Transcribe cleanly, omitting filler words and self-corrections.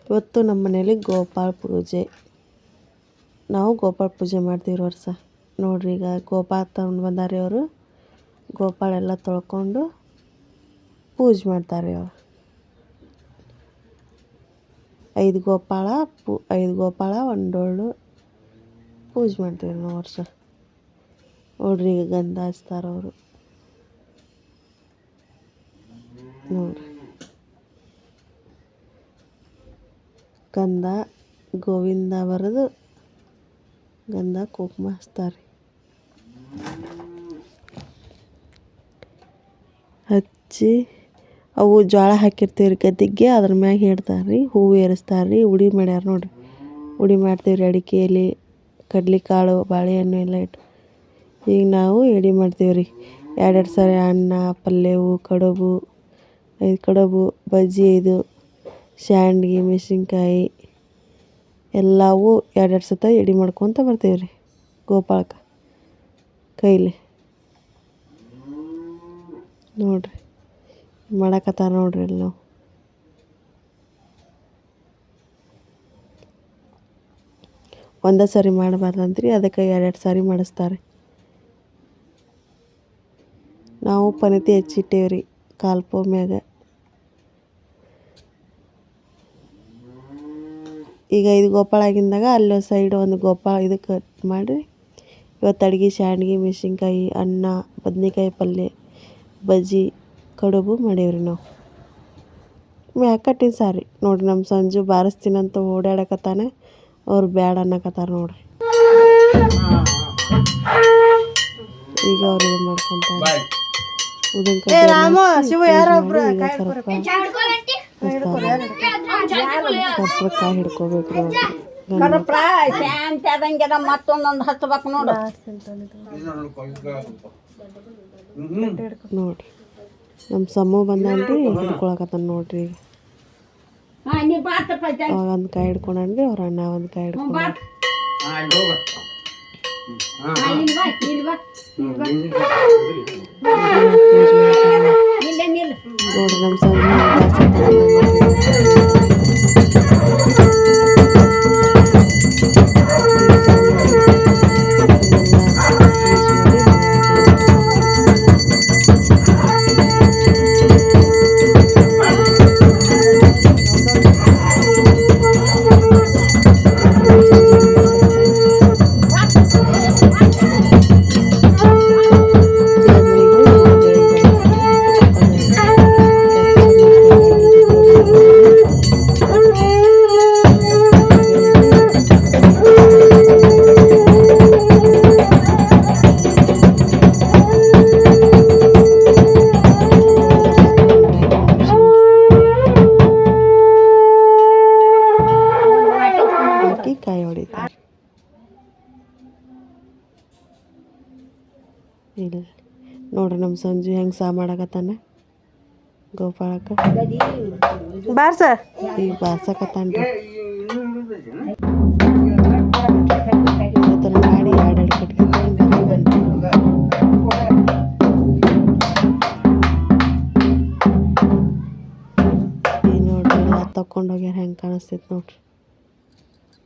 ಇವತ್ತು ನಮ್ಮ ಮನೇಲಿ ಗೋಪಾಲ ಪೂಜೆ. ನಾವು ಗೋಪಾಲ ಪೂಜೆ ಮಾಡ್ತೀವಿ ವರ್ಷ. ನೋಡ್ರಿ ಈಗ ಗೋಪಾಲ ತಗೊಂಡು ಬಂದಾರೆ ಅವರು. ಗೋಪಾಲ ಎಲ್ಲ ತೊಳ್ಕೊಂಡು ಪೂಜೆ ಮಾಡ್ತಾರೆ ಅವರು. 5 ಗೋಪಾಲ 1 ಡೊಳ್ಳು ಪೂಜೆ ಮಾಡ್ತೀವಿ ನಾವು ವರ್ಷ. ನೋಡ್ರಿ ಈಗ ಗಂಧ ಹಚ್ತಾರೆ ಅವರು. ನೋಡ್ರಿ ಗಂಧ ಗೋವಿಂದ ಬರೆದು ಗಂಧ ಕುಂಕುಮ ಹಚ್ತಾರೆ. ಹಚ್ಚಿ ಅವು ಜೋಳ ಹಾಕಿರ್ತೀವಿ ರೀ ಗದ್ದಿಗೆ, ಅದ್ರ ಮ್ಯಾಗ ಇಡ್ತಾರೆ ರೀ. ಹೂವು ಏರಿಸ್ತಾರೆ ರೀ. ಉಡಿ ಮಾಡ್ಯಾರ ನೋಡಿರಿ. ಉಡಿ ಮಾಡ್ತೀವಿ ರೀ ಅಡಿಕೆ ಎಲೆ, ಕಡ್ಲೆಕಾಳು, ಬಾಳೆಹಣ್ಣು ಎಲ್ಲ ಇಟ್ಟು. ಈಗ ನಾವು ಎಡೆ ಮಾಡ್ತೀವಿ ರೀ. 2 ಸಾರಿ ಅನ್ನ, ಪಲ್ಯವು, ಕಡುಬು, 5 ಕಡುಬು, ಬಜ್ಜಿ, 5 ಶಾಂಡ್ಗೆ, ಮೆಣಸಿನ್ಕಾಯಿ ಎಲ್ಲವೂ 2 ಸತ ಎಡೆ ಮಾಡ್ಕೊತ ಬರ್ತೀವಿ ರೀ ಗೋಪಾಲಕ್ಕೆ ಕೈಲಿ. ನೋಡ್ರಿ ಮಾಡಕತ್ತಾರ ನೋಡ್ರಿ ಅಲ್ಲಿ. ನಾವು ಒಂದೇ ಸಾರಿ ಮಾಡಬಾರ್ದಂತ್ರಿ, ಅದಕ್ಕೆ 2 ಸಾರಿ ಮಾಡಿಸ್ತಾರೆ. ನಾವು ಪನತಿ ಹಚ್ಚಿಟ್ಟೇವ್ರಿ ಕಾಲ್ಪೋ ಮ್ಯಾಗ. ಈಗ 5 ಗೋಪಾಲ ಆಗಿಂದಾಗ ಅಲ್ಲಿ ಸೈಡ್ ಒಂದು ಗೋಪಾಲ ಇದಕ್ಕೆ ಮಾಡಿ. ಇವತ್ತು ಅಡುಗೆ ಶಾಂಡ್ಗೆ, ಮೆಣಸಿನ್ಕಾಯಿ, ಅನ್ನ, ಬದ್ನೆಕಾಯಿ ಪಲ್ಯ, ಬಜ್ಜಿ, ಕಡುಬು ಮಾಡೇವ್ರಿ ನಾವು. ಮ್ಯಾಗ ಕಟ್ಟಿನ ಸಾರಿ ನೋಡ್ರಿ. ನಮ್ಮ ಸಂಜು ಬಾರಿಸ್ತೀನಂತ ಓಡಾಡಕತ್ತಾನೆ. ಅವ್ರು ಬ್ಯಾಡ ಅನ್ನಕತ್ತಾರ ನೋಡ್ರಿ. ಈಗ ಅವ್ರು ಇದು ಮಾಡ್ಕೊಂತಾರೆ. ಕಾಯಿ ಹಿಡ್ಕೋಬೇಕು ಮತ್ತೊಂದೊಂದು ಹಚ್ಬೇಕು ನೋಡು. ನೋಡ್ರಿ ನಮ್ಮ ಸಮ್ಮ ಬಂದಾನ್ರಿ, ಹಿಡ್ಕೊಳಕತ್ತಾನ ನೋಡ್ರಿ. ಅವಾಗ ಒಂದು ಕಾಯಿ ಹಿಡ್ಕೊಂಡ್ರಿ, ಅವ್ರ ಅಣ್ಣ ಒಂದು ಕಾಯಿ ಹಿಡ್ಕೊಂಡ್ರಿ. ನೋಡ್ರಿ ನಮ್ಮ ಸಂಜೆ ಕಾಯಿ ಹೊಡಿತಾರೆ. ಇಲ್ಲ ನೋಡ್ರಿ ನಮ್ಮ ಸಂಜು ಹೆಂಗೆ ಸಹ ಮಾಡಕತ್ತಾನೆ ಗೋಪಾಲಕ್ಕೆ. ಬಾರ್ಸ ಈಗ ಬಾರ್ಸಕತ್ತಾನ್ರಿ. ಮಾಡಿ 2 ಕಟ್ಕೊಂಡು ನೋಡ್ರಿ ಎಲ್ಲ ತಕೊಂಡೋಗ್ಯಾರ. ಹೆಂಗೆ ಕಾಣಿಸ್ತೈತೆ ನೋಡ್ರಿ.